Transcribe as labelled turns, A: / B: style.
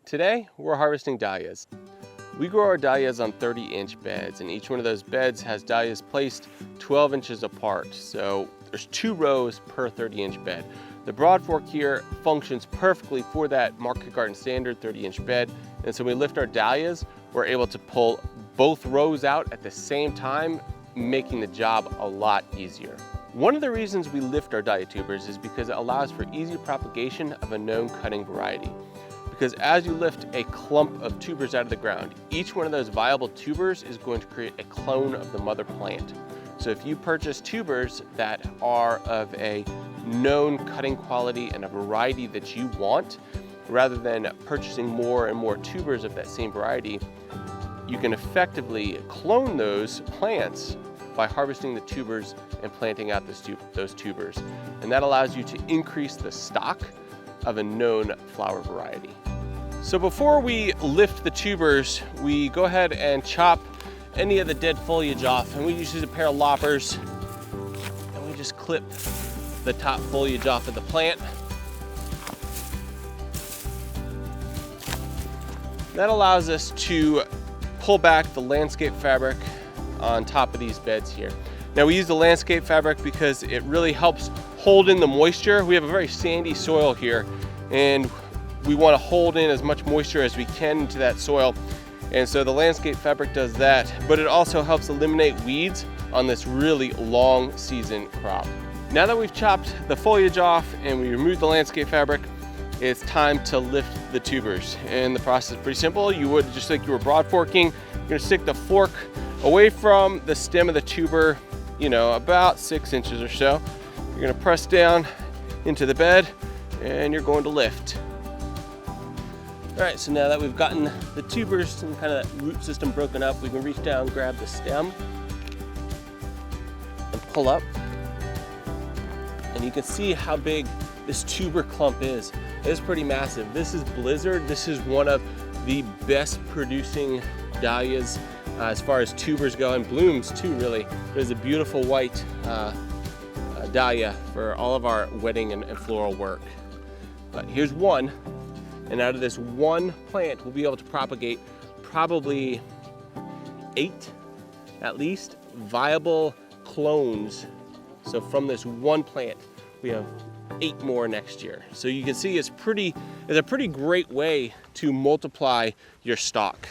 A: Today, we're harvesting dahlias. We grow our dahlias on 30-inch beds, and each one of those beds has dahlias placed 12 inches apart. So there's 2 rows per 30-inch bed. The broad fork here functions perfectly for that market garden standard 30-inch bed. And so when we lift our dahlias, we're able to pull both rows out at the same time, making the job a lot easier. One of the reasons we lift our dahlia tubers is because it allows for easy propagation of a known cutting variety. Because as you lift a clump of tubers out of the ground, each one of those viable tubers is going to create a clone of the mother plant. So if you purchase tubers that are of a known cutting quality and a variety that you want, rather than purchasing more and more tubers of that same variety, you can effectively clone those plants by harvesting the tubers and planting out those tubers. And that allows you to increase the stock of a known flower variety. So before we lift the tubers, we go ahead and chop any of the dead foliage off, and we just use a pair of loppers and we just clip the top foliage off of the plant. That allows us to pull back the landscape fabric on top of these beds here. Now we use the landscape fabric because it really helps hold in the moisture. We have a very sandy soil here, and we want to hold in as much moisture as we can into that soil. And so the landscape fabric does that, but it also helps eliminate weeds on this really long season crop. Now that we've chopped the foliage off and we removed the landscape fabric, it's time to lift the tubers. And the process is pretty simple. You would, just like you were broad forking, you're gonna stick the fork away from the stem of the tuber, about 6 inches or so. You're gonna press down into the bed and you're going to lift. All right, so now that we've gotten the tubers and kind of that root system broken up, we can reach down, grab the stem, and pull up. And you can see how big this tuber clump is. It's pretty massive. This is Blizzard. This is one of the best producing dahlias as far as tubers go, and blooms too, really. It is a beautiful white dahlia for all of our wedding and floral work. But here's one. And out of this one plant, we'll be able to propagate probably 8, at least, viable clones. So from this one plant, we have 8 more next year. So you can see it's a pretty great way to multiply your stock.